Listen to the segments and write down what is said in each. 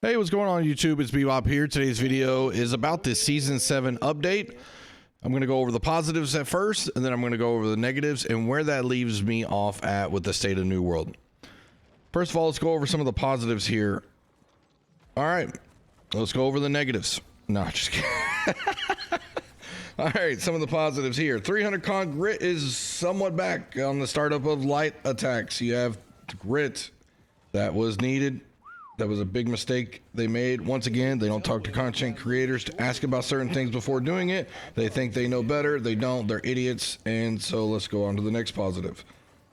Hey, what's going on YouTube? It's Bebop here. Today's video is about this Season 7 update. I'm going to go over the positives at first, and then I'm going to go over the negatives and where that leaves me off at with the state of New World. First of all, let's go over some of the positives here. All right, let's go over the negatives. No, just kidding. All right, some of the positives here. 300 con grit is somewhat back on the startup of light attacks. You have grit that was needed. That was a big mistake they made. Once again, they don't talk to content creators to ask about certain things before doing it. They think they know better. They don't. They're idiots. And so let's go on to the next positive.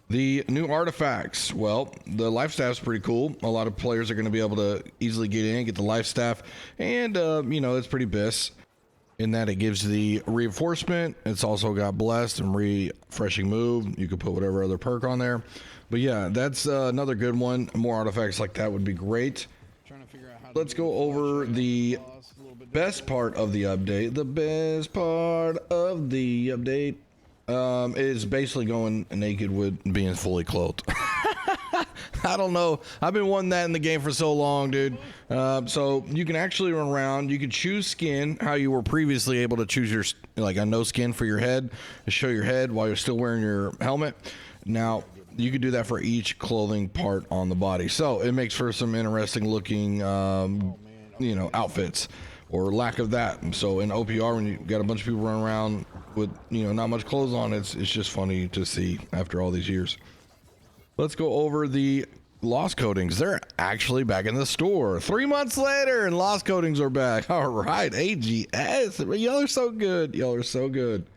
The new artifacts. Well, the life staff's pretty cool. A lot of players are going to be able to easily get in, get the life staff. And, you know, it's pretty bis in that it gives the reinforcement. It's also got blessed and refreshing move. You could put whatever other perk on there. But yeah, that's another good one. More artifacts like that would be great. Let's go over the best part of the update. The best part of the update is basically going naked with being fully clothed. I don't know. I've been wanting that in the game for so long, dude. So you can actually run around. You can choose skin, how you were previously able to choose your, like a no skin for your head, to show your head while you're still wearing your helmet. Now, you could do that for each clothing part on the body. So it makes for some interesting looking, you know, outfits or lack of that. So in OPR, when you got a bunch of people running around with, you know, not much clothes on, it's just funny to see after all these years. Let's go over the lost coatings. They're actually back in the store 3 months later, and lost coatings are back. All right, AGS, y'all are so good. Y'all are so good.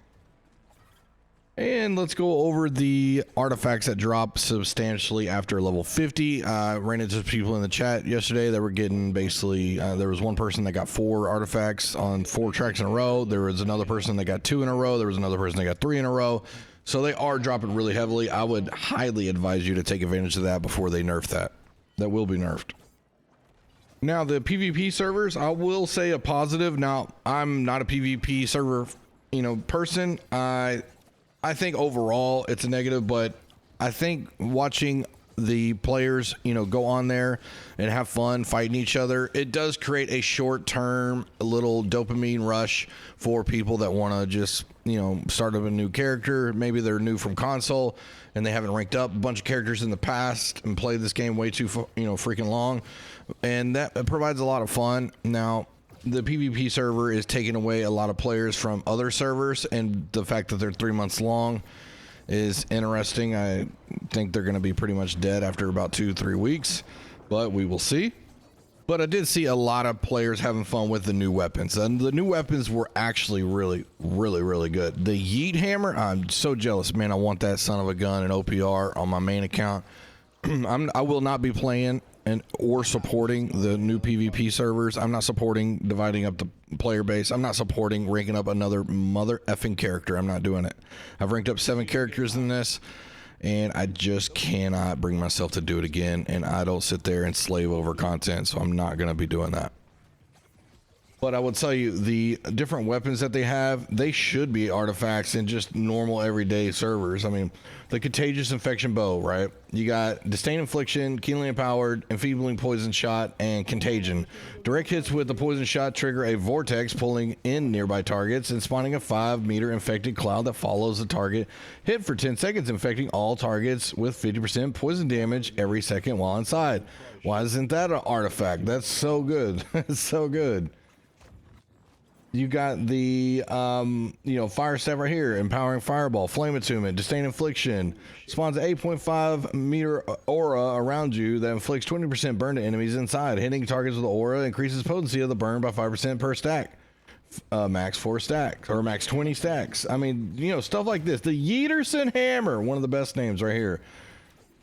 And let's go over the artifacts that drop substantially after level 50. Ran into people in the chat yesterday that were getting basically, there was one person that got 4 artifacts on 4 tracks in a row. There was another person that got 2 in a row. There was another person that got 3 in a row. So they are dropping really heavily. I would highly advise you to take advantage of that before they nerf that. That will be nerfed. Now the PvP servers, I will say a positive. Now I'm not a PvP server, you know, person. I think overall it's a negative, but I think watching the players, you know, go on there and have fun fighting each other, it does create a short-term little dopamine rush for people that want to just, you know, start up a new character. Maybe they're new from console and they haven't ranked up a bunch of characters in the past and played this game way too, you know, freaking long, and that provides a lot of fun. Now, the PvP server is taking away a lot of players from other servers, and the fact that they're 3 months long is interesting. I think they're going to be pretty much dead after about 2-3 weeks, but we will see. But I did see a lot of players having fun with the new weapons, and the new weapons were actually really good. The Yeet Hammer, I'm so jealous, man. I want that son of a gun in OPR on my main account. I will not be playing or supporting the new PvP servers. I'm not supporting dividing up the player base. I'm not supporting ranking up another mother effing character. I'm not doing it. I've ranked up 7 characters in this, and I just cannot bring myself to do it again. And I don't sit there and slave over content, so I'm not going to be doing that. But I will tell you, the different weapons that they have, they should be artifacts in just normal everyday servers. I mean, the Contagious Infection Bow, right? You got Disdain Infliction, Keenly Empowered, Enfeebling Poison Shot, and Contagion. Direct hits with the poison shot trigger a vortex pulling in nearby targets and spawning a 5-meter infected cloud that follows the target. Hit for 10 seconds, infecting all targets with 50% poison damage every second while inside. Why isn't that an artifact? That's so good. It's so good. You got the, you know, Fire Staff right here, Empowering Fireball, Flame Attunement, Disdain Infliction, spawns an 8.5 meter aura around you that inflicts 20% burn to enemies inside. Hitting targets with the aura increases potency of the burn by 5% per stack. Max 4 stacks, or max 20 stacks. I mean, you know, stuff like this. The Yeaterson Hammer, one of the best names right here.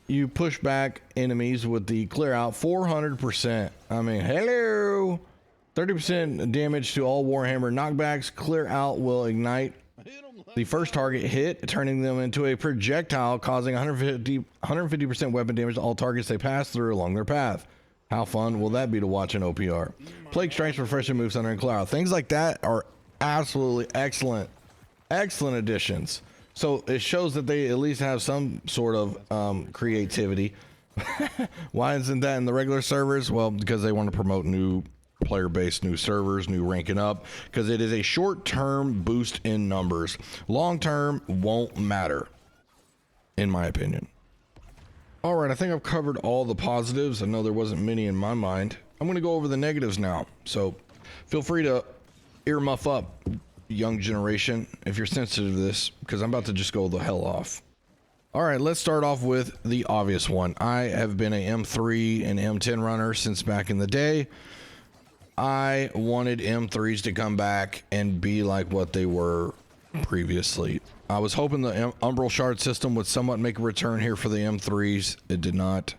You push back enemies with the clear out 400%. I mean, hello. 30% damage to all Warhammer knockbacks. Clear out will ignite the first target hit, turning them into a projectile, causing 150% weapon damage to all targets they pass through along their path. How fun will that be to watch in OPR? Plague Strikes, refreshing moves under and clear out. Things like that are absolutely excellent additions. So it shows that they at least have some sort of creativity Why isn't that in the regular servers? Well, because they want to promote new player base, new servers, new ranking up, because it is a short-term boost in numbers. Long-term won't matter, in my opinion. All right, I think I've covered all the positives. I know there wasn't many in my mind. I'm going to go over the negatives now. So feel free to earmuff up, young generation, if you're sensitive to this, because I'm about to just go the hell off. All right, let's start off with the obvious one. I have been a M3 and M10 runner since back in the day. I wanted M3s to come back and be like what they were previously. I was hoping the Umbral Shard system would somewhat make a return here for the M3s. It did not.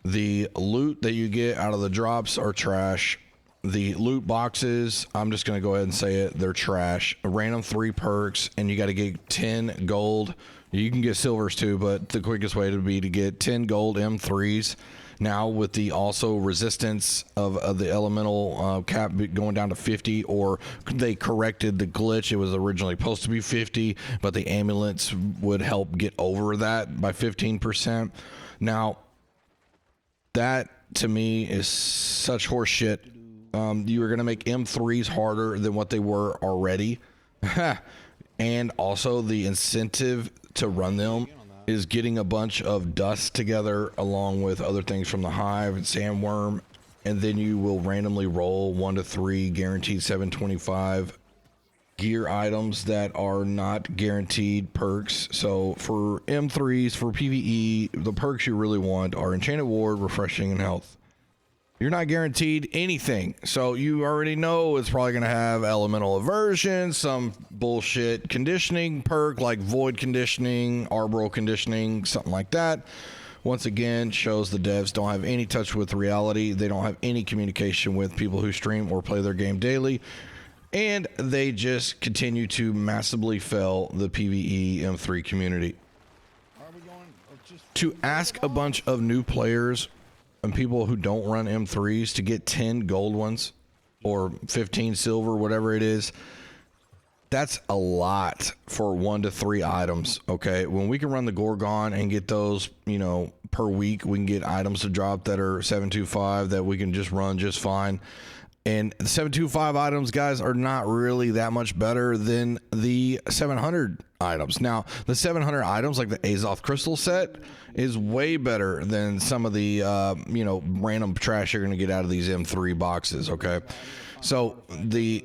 The loot that you get out of the drops are trash. The loot boxes, I'm just going to go ahead and say it, they're trash. A random 3 perks, and you got to get 10 gold. You can get silvers too, but the quickest way would be to get 10 gold M3s. Now with the also resistance of the elemental cap going down to 50, or they corrected the glitch. It was originally supposed to be 50, but the amulets would help get over that by 15%. Now, that to me is such horse shit. You are going to make M3s harder than what they were already. And also the incentive to run them is getting a bunch of dust together along with other things from the hive and sandworm, and then you will randomly roll 1 to 3 guaranteed 725 gear items that are not guaranteed perks. So for M3s, for PvE, the perks you really want are Enchanted Ward, Refreshing, and Health. You're not guaranteed anything, so you already know it's probably going to have elemental aversion, some bullshit conditioning perk like void conditioning, arbor conditioning, something like that. Once again, shows the devs don't have any touch with reality. They don't have any communication with people who stream or play their game daily, and they just continue to massively fail the PvE M3 community. To ask a bunch of new players and people who don't run M3s to get 10 gold ones or 15 silver, whatever it is, that's a lot for 1 to 3 items. Okay, when we can run the Gorgon and get those, you know, per week, we can get items to drop that are 725 that we can just run just fine. And the 725 items, guys, are not really that much better than the 700 items. Now, the 700 items, like the Azoth Crystal set, is way better than some of the, you know, random trash you're going to get out of these M3 boxes, okay? So the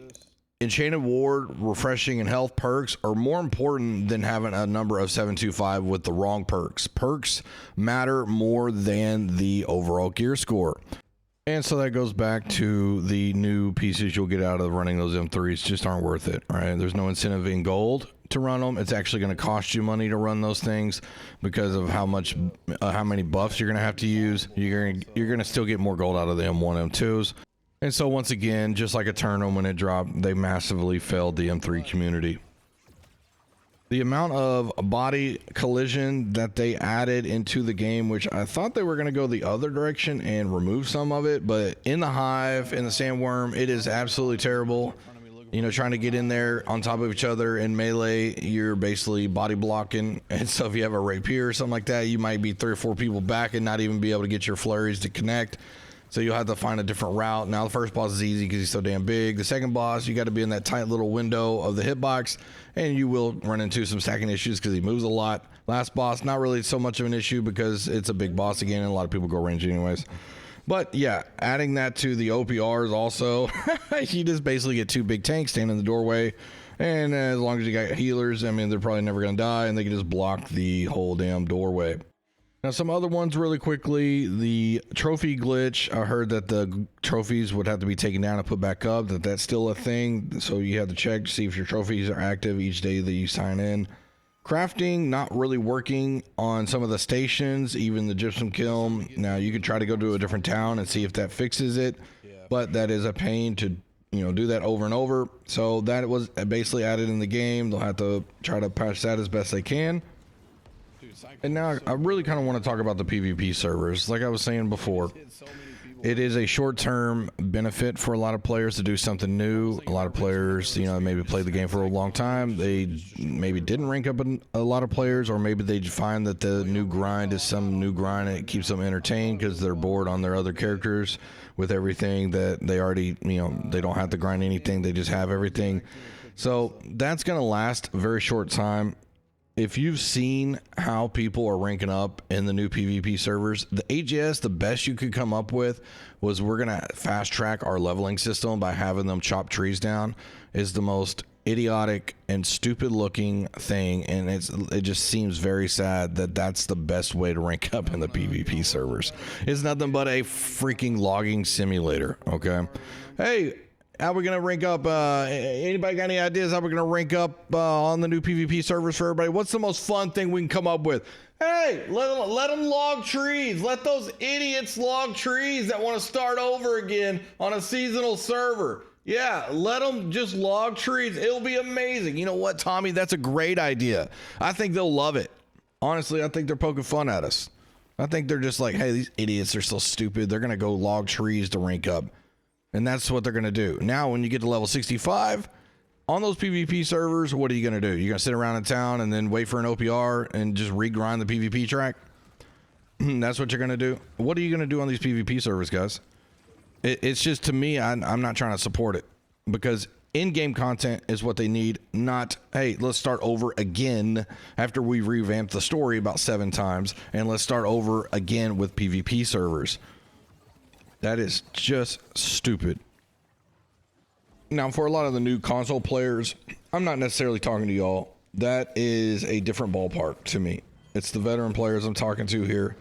Enchanted Ward, Refreshing, and Health perks are more important than having a number of 725 with the wrong perks. Perks matter more than the overall gear score. And so that goes back to the new pieces you'll get out of running those M3s just aren't worth it, right? There's no incentive in gold to run them. It's actually going to cost you money to run those things because of how many buffs you're going to have to use. You're going to still get more gold out of the M1, M2s. And so once again, just like aeternum when it dropped, they massively failed the M3 community. The amount of body collision that they added into the game, which I thought they were going to go the other direction and remove some of it, but in the hive, in the sandworm, it is absolutely terrible. You know, trying to get in there on top of each other in melee, you're basically body blocking. And so if you have a rapier or something like that, you might be 3 or 4 people back and not even be able to get your flurries to connect. So you'll have to find a different route. Now the first boss is easy because he's so damn big. The second boss, you got to be in that tight little window of the hitbox, and you will run into some stacking issues because he moves a lot. Last boss, not really so much of an issue because it's a big boss again, and a lot of people go range anyways. But yeah, adding that to the OPRs also, you just basically get 2 big tanks standing in the doorway, and as long as you got healers, I mean, they're probably never going to die, and they can just block the whole damn doorway. Now, some other ones really quickly. The trophy glitch, I heard that the trophies would have to be taken down and put back up, that's still a thing. So you have to check to see if your trophies are active each day that you sign in. Crafting, not really working on some of the stations, even the gypsum kiln. Now, you could try to go to a different town and see if that fixes it, but that is a pain to, you know, do that over and over. So that was basically added in the game. They'll have to try to patch that as best they can. And now I really kind of want to talk about the PvP servers. Like I was saying before, It is a short-term benefit for a lot of players to do something new. A lot of players, maybe played the game for a long time. They maybe didn't rank up a lot of players, or maybe they find that the new grind is some new grind and it keeps them entertained because they're bored on their other characters with everything that they already, they don't have to grind anything. They just have everything. So that's going to last a very short time. If you've seen how people are ranking up in the new PvP servers, the AGS, the best you could come up with was we're going to fast track our leveling system by having them chop trees down. Is the most idiotic and stupid looking thing, and it just seems very sad that that's the best way to rank up in the PvP servers. It's nothing but a freaking logging simulator, okay? Hey, how are we going to rank up? Anybody got any ideas how we're going to rank up on the new PvP servers for everybody? What's the most fun thing we can come up with? Hey, let them log trees. Let those idiots log trees that want to start over again on a seasonal server. Yeah, let them just log trees. It'll be amazing. You know what, Tommy? That's a great idea. I think they'll love it. Honestly, I think they're poking fun at us. I think they're just like, hey, these idiots are so stupid. They're going to go log trees to rank up. And that's what they're going to do. Now, when you get to level 65, on those PvP servers, what are you going to do? You're going to sit around in town and then wait for an OPR and just regrind the PvP track? That's what you're going to do? What are you going to do on these PvP servers, guys? It's just, to me, I'm not trying to support it. Because in-game content is what they need, not, hey, let's start over again after we revamped the story about 7 times, and let's start over again with PvP servers. That is just stupid. Now, for a lot of the new console players, I'm not necessarily talking to y'all. That is a different ballpark to me. It's the veteran players I'm talking to here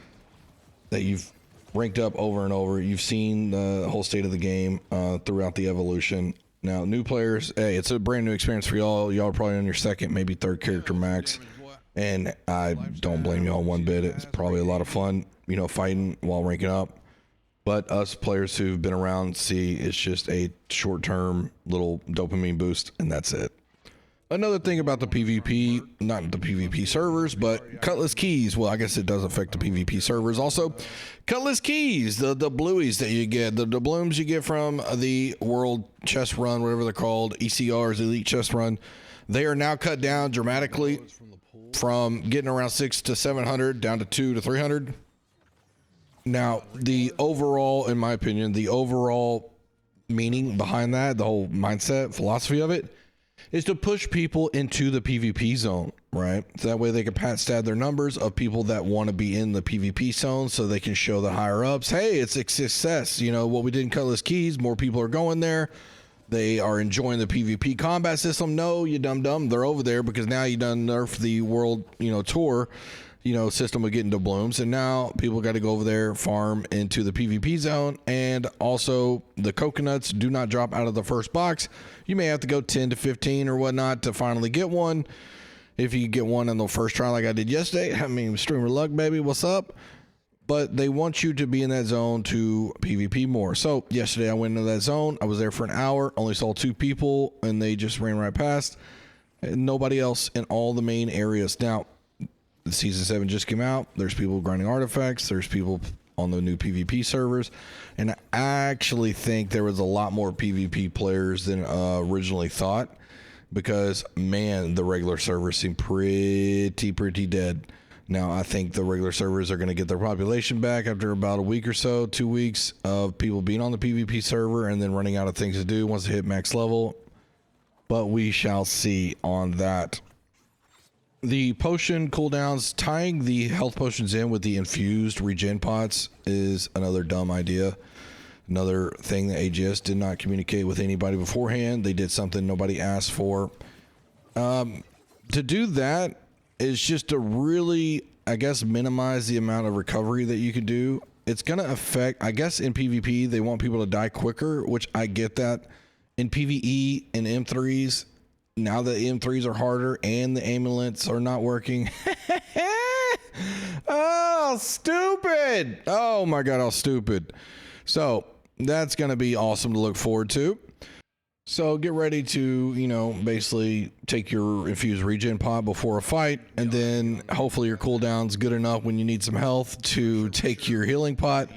that you've ranked up over and over. You've seen the whole state of the game throughout the evolution. Now, new players, hey, it's a brand new experience for y'all. Y'all are probably on your second, maybe third character max. And I don't blame y'all one bit. It's probably a lot of fun, fighting while ranking up. But us players who've been around see it's just a short-term little dopamine boost, and that's it. Another thing about the PvP, not the PvP servers, but Cutlass keys. Well, I guess it does affect the PvP servers also. Cutlass keys, the blueies that you get, the doubloons you get from the World Chest Run, whatever they're called, ECRs, Elite Chest Run, they are now cut down dramatically from getting around 600 to 700 down to 200 to 300. Now, the overall, in my opinion, the overall meaning behind that, the whole mindset, philosophy of it, is to push people into the PvP zone, right? So that way they can pat stat their numbers of people that want to be in the PvP zone so they can show the higher ups, hey, it's a success. What we did in Cutlass Keys, more people are going there. They are enjoying the PvP combat system. No, you dum-dum, they're over there because now you done nerfed the world, tour system of getting doubloons, and now people got to go over there, farm into the PvP zone, and also the coconuts do not drop out of the first box. You may have to go 10 to 15 or whatnot to finally get one. If you get one in the first try like I did yesterday, streamer luck, baby, what's up? But they want you to be in that zone to PvP more. So yesterday I went into that zone. I was there for an hour, only saw 2 people, and they just ran right past. And nobody else in all the main areas. Now, Season 7 just came out. There's people grinding artifacts. There's people on the new PvP servers. And I actually think there was a lot more PvP players than originally thought. Because, man, the regular servers seem pretty dead. Now, I think the regular servers are going to get their population back after about a week or so, 2 weeks of people being on the PvP server and then running out of things to do once they hit max level. But we shall see on that. The potion cooldowns, tying the health potions in with the infused regen pots is another dumb idea. Another thing that AGS did not communicate with anybody beforehand. They did something nobody asked for. To do that is just to really, I guess, minimize the amount of recovery that you can do. It's going to affect, I guess in PvP, they want people to die quicker, which I get that. In PvE and M3s, now that M3s are harder and the amulets are not working. Oh, stupid. Oh my God, how stupid. So that's going to be awesome to look forward to. So get ready to, basically take your infused regen pot before a fight, and then hopefully your cooldown's good enough when you need some health to take your healing pot.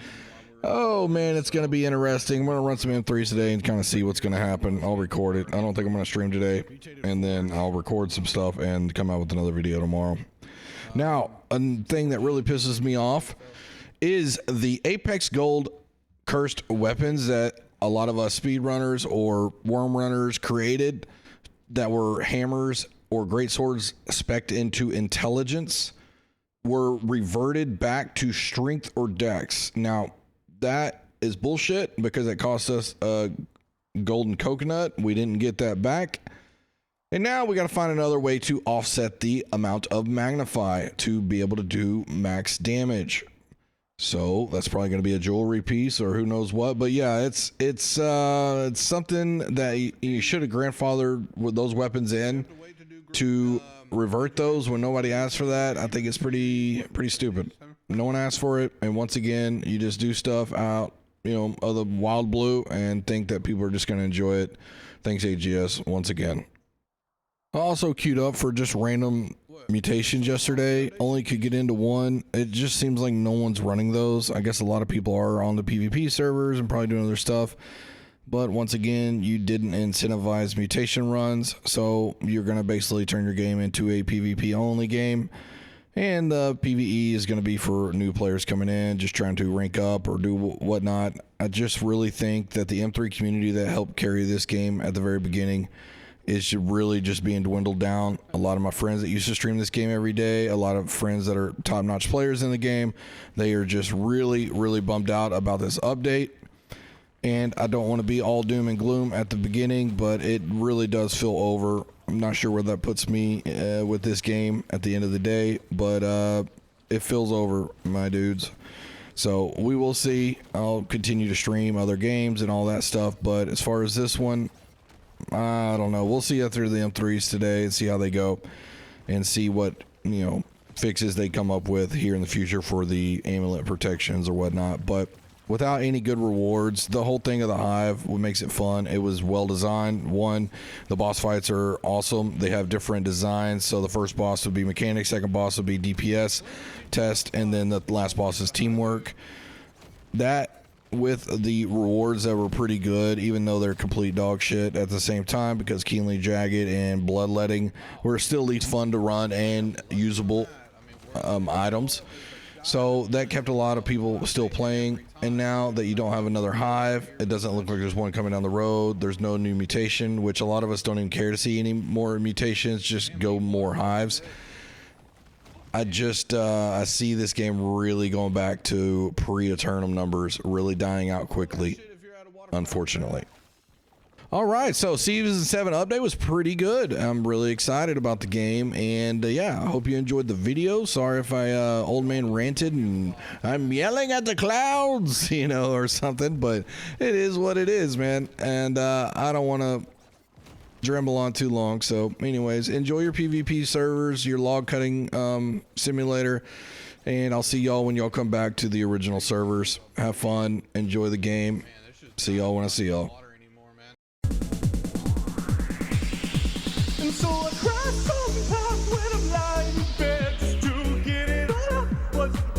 Oh man, it's gonna be interesting. I'm gonna run some M3s today and kind of see what's gonna happen. I'll record it. I don't think I'm gonna stream today, and then I'll record some stuff and come out with another video tomorrow. Now, a thing that really pisses me off is the Apex Gold cursed weapons that a lot of us speedrunners or worm runners created that were hammers or great swords spec'd into intelligence were reverted back to strength or dex. Now, that is bullshit because it cost us a golden coconut. We didn't get that back. And now we got to find another way to offset the amount of magnify to be able to do max damage. So that's probably going to be a jewelry piece or who knows what. But yeah, it's something that you should have grandfathered with those weapons in to revert those when nobody asked for that. I think it's pretty stupid. No one asked for it, and once again, you just do stuff out, of the wild blue and think that people are just going to enjoy it. Thanks, AGS, once again. I also queued up for just random mutations yesterday. Only could get into one. It just seems like no one's running those. I guess a lot of people are on the PvP servers and probably doing other stuff. But once again, you didn't incentivize mutation runs, so you're going to basically turn your game into a PvP only game. And the PvE is going to be for new players coming in, just trying to rank up or do whatnot. I just really think that the M3 community that helped carry this game at the very beginning is really just being dwindled down. A lot of my friends that used to stream this game every day, a lot of friends that are top-notch players in the game, they are just really bummed out about this update. And I don't want to be all doom and gloom at the beginning, but it really does feel over. I'm not sure where that puts me with this game at the end of the day, but it feels over, my dudes. So we will see. I'll continue to stream other games and all that stuff, but as far as this one, I don't know. We'll see after the M3s today and see how they go and see what, fixes they come up with here in the future for the amulet protections or whatnot. But without any good rewards, the whole thing of the hive, what makes it fun, it was well designed. One, the boss fights are awesome. They have different designs. So the first boss would be mechanic, second boss would be DPS test, and then the last boss is teamwork. That with the rewards that were pretty good, even though they're complete dog shit at the same time, because keenly jagged and bloodletting were still at least fun to run and usable items. So that kept a lot of people still playing. And now that you don't have another hive, it doesn't look like there's one coming down the road. There's no new mutation, which a lot of us don't even care to see any more mutations. Just go more hives. I see this game really going back to pre-aeternum numbers, really dying out quickly, unfortunately. All right, so Season 7 update was pretty good. I'm really excited about the game, and yeah, I hope you enjoyed the video. Sorry if I old man ranted and I'm yelling at the clouds, or something, but it is what it is, man. And I don't want to dramble on too long. So anyways, enjoy your PvP servers, your log cutting simulator, and I'll see y'all when y'all come back to the original servers. Have fun, enjoy the game. See y'all when I see y'all. And so I cried sometimes when I'm lying in bed just to get it all out. What's